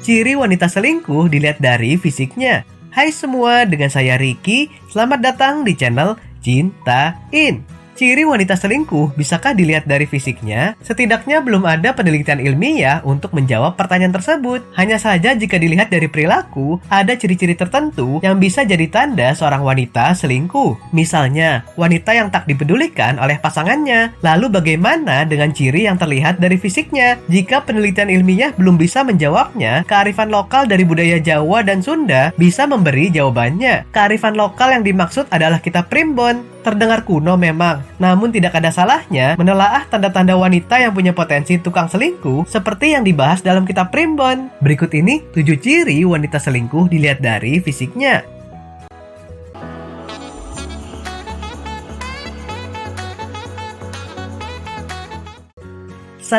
Ciri wanita selingkuh dilihat dari fisiknya. Hai semua, dengan saya Ricky. Selamat datang di channel Cintain. Ciri wanita selingkuh bisakah dilihat dari fisiknya? Setidaknya belum ada penelitian ilmiah untuk menjawab pertanyaan tersebut. Hanya saja jika dilihat dari perilaku, ada ciri-ciri tertentu yang bisa jadi tanda seorang wanita selingkuh. Misalnya, wanita yang tak dipedulikan oleh pasangannya. Lalu bagaimana dengan ciri yang terlihat dari fisiknya? Jika penelitian ilmiah belum bisa menjawabnya, kearifan lokal dari budaya Jawa dan Sunda bisa memberi jawabannya. Kearifan lokal yang dimaksud adalah kitab primbon. Terdengar kuno memang, namun tidak ada salahnya menelaah tanda-tanda wanita yang punya potensi tukang selingkuh seperti yang dibahas dalam kitab primbon. Berikut ini 7 ciri wanita selingkuh dilihat dari fisiknya. 1.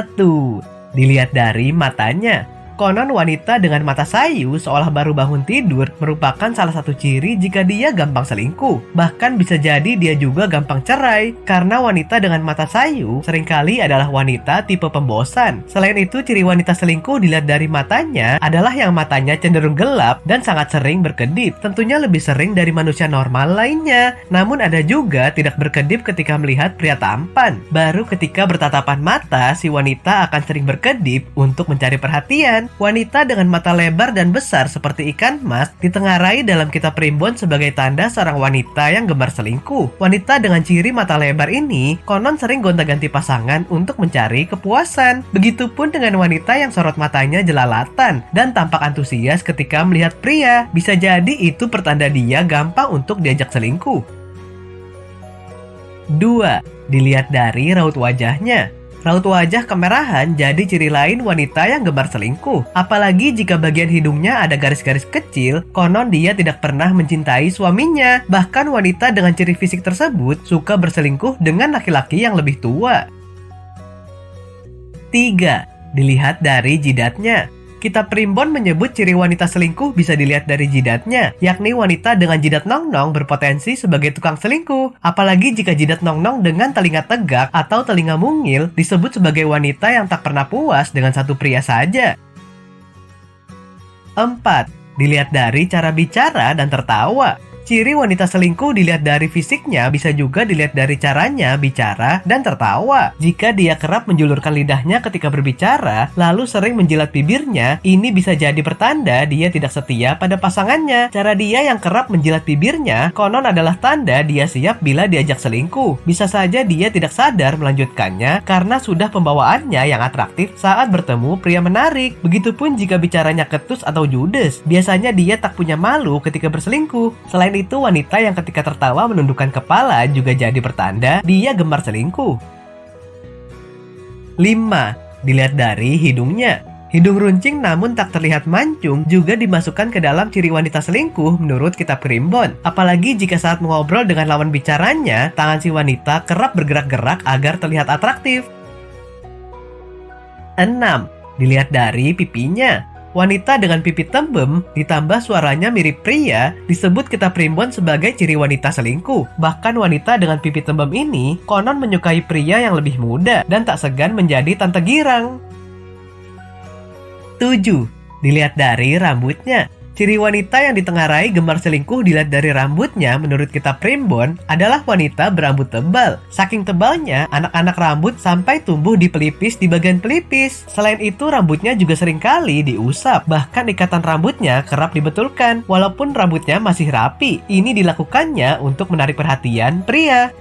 Dilihat dari matanya. Konon wanita dengan mata sayu seolah baru bangun tidur merupakan salah satu ciri jika dia gampang selingkuh. Bahkan bisa jadi dia juga gampang cerai, karena wanita dengan mata sayu seringkali adalah wanita tipe pembosan. Selain itu, ciri wanita selingkuh dilihat dari matanya adalah yang matanya cenderung gelap dan sangat sering berkedip. Tentunya lebih sering dari manusia normal lainnya. Namun ada juga tidak berkedip ketika melihat pria tampan. Baru ketika bertatapan mata, si wanita akan sering berkedip untuk mencari perhatian. Wanita dengan mata lebar dan besar seperti ikan mas ditengarai dalam kitab primbon sebagai tanda seorang wanita yang gemar selingkuh. Wanita dengan ciri mata lebar ini konon sering gonta-ganti pasangan untuk mencari kepuasan. Begitupun dengan wanita yang sorot matanya jelalatan dan tampak antusias ketika melihat pria. Bisa jadi itu pertanda dia gampang untuk diajak selingkuh. 2. Dilihat dari raut wajahnya. Raut wajah kemerahan jadi ciri lain wanita yang gemar selingkuh. Apalagi jika bagian hidungnya ada garis-garis kecil, konon dia tidak pernah mencintai suaminya. Bahkan wanita dengan ciri fisik tersebut suka berselingkuh dengan laki-laki yang lebih tua. 3. Dilihat dari jidatnya. Kitab primbon menyebut ciri wanita selingkuh bisa dilihat dari jidatnya, yakni wanita dengan jidat nong-nong berpotensi sebagai tukang selingkuh. Apalagi jika jidat nong-nong dengan telinga tegak atau telinga mungil disebut sebagai wanita yang tak pernah puas dengan satu pria saja. 4. Dilihat dari cara bicara dan tertawa. Ciri wanita selingkuh dilihat dari fisiknya bisa juga dilihat dari caranya bicara dan tertawa. Jika dia kerap menjulurkan lidahnya ketika berbicara, lalu sering menjilat bibirnya, ini bisa jadi pertanda dia tidak setia pada pasangannya. Cara dia yang kerap menjilat bibirnya konon adalah tanda dia siap bila diajak selingkuh. Bisa saja dia tidak sadar melanjutkannya karena sudah pembawaannya yang atraktif saat bertemu pria menarik. Begitupun jika bicaranya ketus atau judes, biasanya dia tak punya malu ketika berselingkuh. Selain itu, wanita yang ketika tertawa menundukkan kepala juga jadi pertanda dia gemar selingkuh. 5. Dilihat dari hidungnya. Hidung runcing namun tak terlihat mancung juga dimasukkan ke dalam ciri wanita selingkuh menurut kitab primbon. Apalagi jika saat mengobrol dengan lawan bicaranya, tangan si wanita kerap bergerak-gerak agar terlihat atraktif. 6. Dilihat dari pipinya. Wanita dengan pipi tembem ditambah suaranya mirip pria disebut kitab primbon sebagai ciri wanita selingkuh. Bahkan wanita dengan pipi tembem ini konon menyukai pria yang lebih muda dan tak segan menjadi tante girang. 7. Dilihat dari rambutnya. Ciri wanita yang ditengarai gemar selingkuh dilihat dari rambutnya menurut kitab primbon adalah wanita berambut tebal. Saking tebalnya, anak-anak rambut sampai tumbuh di pelipis di bagian pelipis. Selain itu, rambutnya juga seringkali diusap. Bahkan ikatan rambutnya kerap dibetulkan, walaupun rambutnya masih rapi. Ini dilakukannya untuk menarik perhatian pria.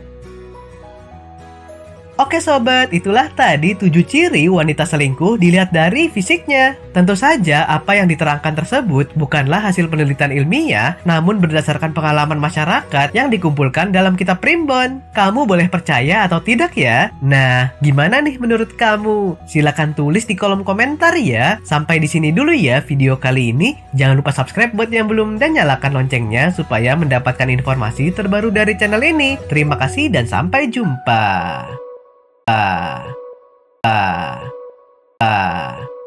Oke sobat, itulah tadi 7 ciri wanita selingkuh dilihat dari fisiknya. Tentu saja apa yang diterangkan tersebut bukanlah hasil penelitian ilmiah, namun berdasarkan pengalaman masyarakat yang dikumpulkan dalam kitab primbon. Kamu boleh percaya atau tidak ya? Nah, gimana nih menurut kamu? Silahkan tulis di kolom komentar ya. Sampai di sini dulu ya video kali ini. Jangan lupa subscribe buat yang belum dan nyalakan loncengnya supaya mendapatkan informasi terbaru dari channel ini. Terima kasih dan sampai jumpa.